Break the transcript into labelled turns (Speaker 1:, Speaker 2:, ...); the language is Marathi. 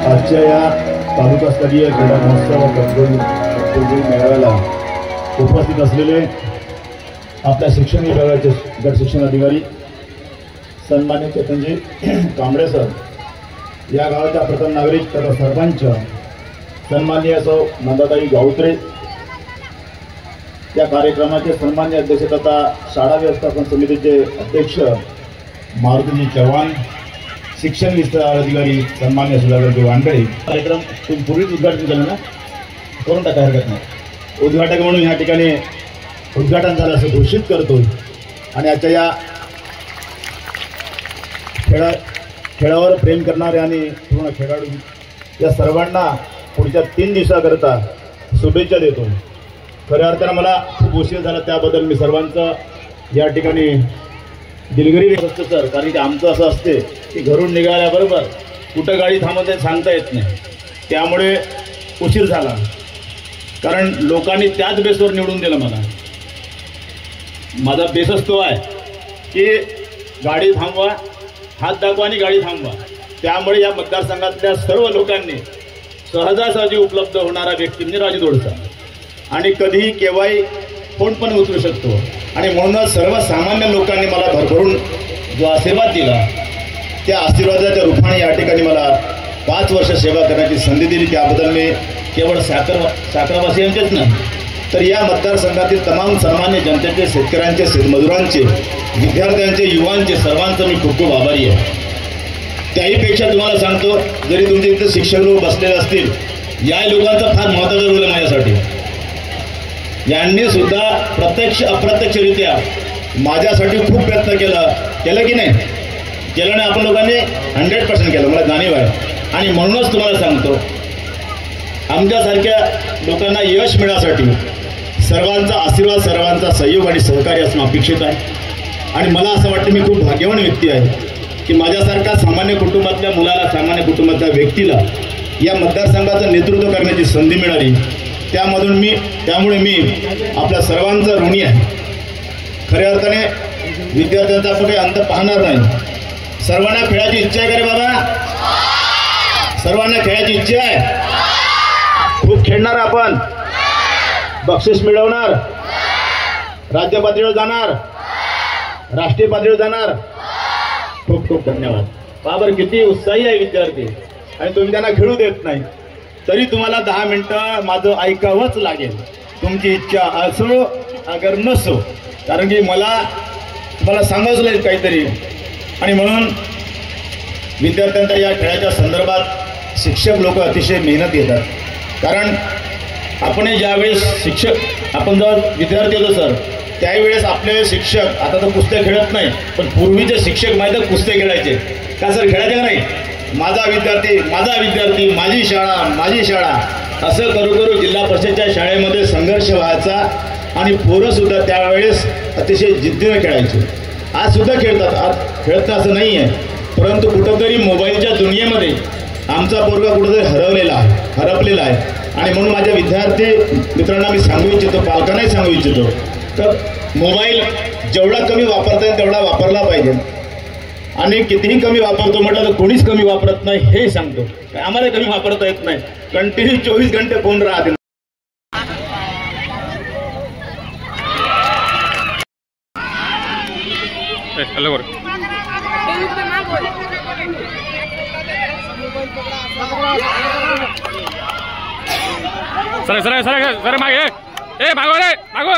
Speaker 1: आजच्या या तालुकास्तरीय क्रीडा महोत्सव कंट्रोल मेळाव्याला उपस्थित असलेले आपल्या शिक्षण विभागाचे गट शिक्षण अधिकारी सन्मानित चेतनजी कांबळे सर, या गावाच्या प्रथम नागरिक तथा सरपंच सन्माननीय सौ नंदाताई गावत्रे, या कार्यक्रमाचे सन्माननीय अध्यक्ष तथा शाळा व्यवस्थापन समितीचे अध्यक्ष मारुतीजी चव्हाण, शिक्षण विस्तार अधिकारी सन्माननीय सुधाकरजी वांडळे, कार्यक्रम तुम्ही पूर्वीच उद्घाटन केलं ना, करून टाका, हरकत नाही. उद्घाटक म्हणून या ठिकाणी उद्घाटन झालं असं घोषित करतो. आणि आजच्या या खेळावर प्रेम करणारे आणि पूर्ण खेळाडू या सर्वांना पुढच्या 3 दिवसाकरता शुभेच्छा देतो. खऱ्या अर्थानं मला खूप उशीर झाला, त्याबद्दल मी सर्वांचं या ठिकाणी दिलगिरी व्यक्त सर. कारण की आमचं असं असते की घरून निघाल्याबरोबर कुठं गाडी थांबते सांगता येत नाही. त्यामुळे उशीर झाला, कारण लोकांनी त्याच बेसवर निवडून दिलं मला. माझा बेसच तो आहे की गाडी थांबवा, हात दाखवा आणि गाडी थांबवा. त्यामुळे या मतदारसंघातल्या सर्व लोकांनी सहजासहजी उपलब्ध होणारा व्यक्ती म्हणजे राजू दोडसा, आणि कधीही केव्हाही फोन पण उचलू शकतो. आणि म्हणूनच सर्वसामान्य लोकांनी मला भरभरून जो आशीर्वाद दिला, त्या आशीर्वादाच्या रूपाने या ठिकाणी मला 5 वर्ष सेवा करण्याची संधी दिली. त्याबद्दल मी केवळ साखरवासियांचेच नाही, तर या मतदारसंघातील तमाम सामान्य जनतेचे, शेतकऱ्यांचे, शेतमजुरांचे, विद्यार्थ्यांचे, युवांचे, सर्वांचं मी खूप खूप आभारी आहे. त्याहीपेक्षा तुम्हाला सांगतो, जरी तुमचे इथे शिक्षक लोक बसलेले असतील, या लोकांचा फार महत्त्वाचा रोल आहे माझ्यासाठी. यांनी सुद्धा प्रत्यक्ष अप्रत्यक्षरित्या माझ्यासाठी खूप प्रयत्न केलं की नाही, केलं नाही, आपण लोकांनी 100% केलं, मला जाणीव आहे. आणि म्हणूनच तुम्हाला सांगतो, आमच्यासारख्या लोकांना यश मिळण्यासाठी सर्वांचा आशीर्वाद, सर्वांचा सहयोग आणि सहकार्य असणं अपेक्षित आहे. आणि मला असं वाटतं, मी खूप भाग्यवान व्यक्ती आहे की माझ्यासारखा सामान्य कुटुंबातल्या मुलाला, सामान्य कुटुंबातल्या व्यक्तीला या मतदारसंघाचं नेतृत्व करण्याची संधी मिळाली. त्यामुळे मी आपल्या सर्वांचा ऋणी आहे. खऱ्या अर्थाने विद्यार्थ्यांचा आपण काही अंत पाहणार नाही. सर्वांना खेळायची इच्छा आहे का रे बाबा? सर्वांना खेळायची इच्छा आहे? खूप खेळणार आपण, बक्षीस मिळवणार, राज्य पातळीवर जाणार, राष्ट्रीय पातळीवर जाणार. खूप खूप धन्यवाद. बाबर किती उत्साही आहे विद्यार्थी, आणि तुम्ही त्यांना खेळू देत नाही, तरी तुम्हाला 10 मिनिटं माझं ऐकावंच लागेल. तुमची इच्छा असो अगर नसो, कारण की मला सांगावंच लागेल काहीतरी. आणि म्हणून विद्यार्थ्यांच्या या खेळाच्या संदर्भात शिक्षक लोक अतिशय मेहनत घेतात. कारण आपण ज्यावेळेस आपण जेव्हा विद्यार्थी होतो सर, त्यावेळेस आपले शिक्षक, आता तर कुस्त्या खेळत नाही, पण पूर्वीचे शिक्षक माहिती कुस्त्या खेळायचे का सर? खेळायचे का नाही? माझा विद्यार्थी, माझी शाळा, असं करू जिल्हा परिषदच्या शाळेमध्ये संघर्ष व्हायचा. आणि पोरं सुद्धा त्यावेळेस अतिशय जिद्दीने खेळायचे. आज सुद्धा खेळतात असं नाही आहे, परंतु कुठंतरी मोबाईलच्या दुनियेमध्ये आमचा पोरगा कुठंतरी हरपलेला आहे. आणि म्हणून माझ्या विद्यार्थी मित्रांना मी सांगू इच्छितो, पालकांनाही सांगू इच्छितो, तर मोबाईल जेवढा कमी वापरता येईल तेवढा वापरला पाहिजे. आणि कितीही कमी वापरतो म्हटलं तर कोणीच कमी वापरत नाही हे सांगतो. आम्हाला कमी वापरता येत नाही, कंटिन्यू 24 घंटे फोन राहते.
Speaker 2: सर मागे मागो रे मागो.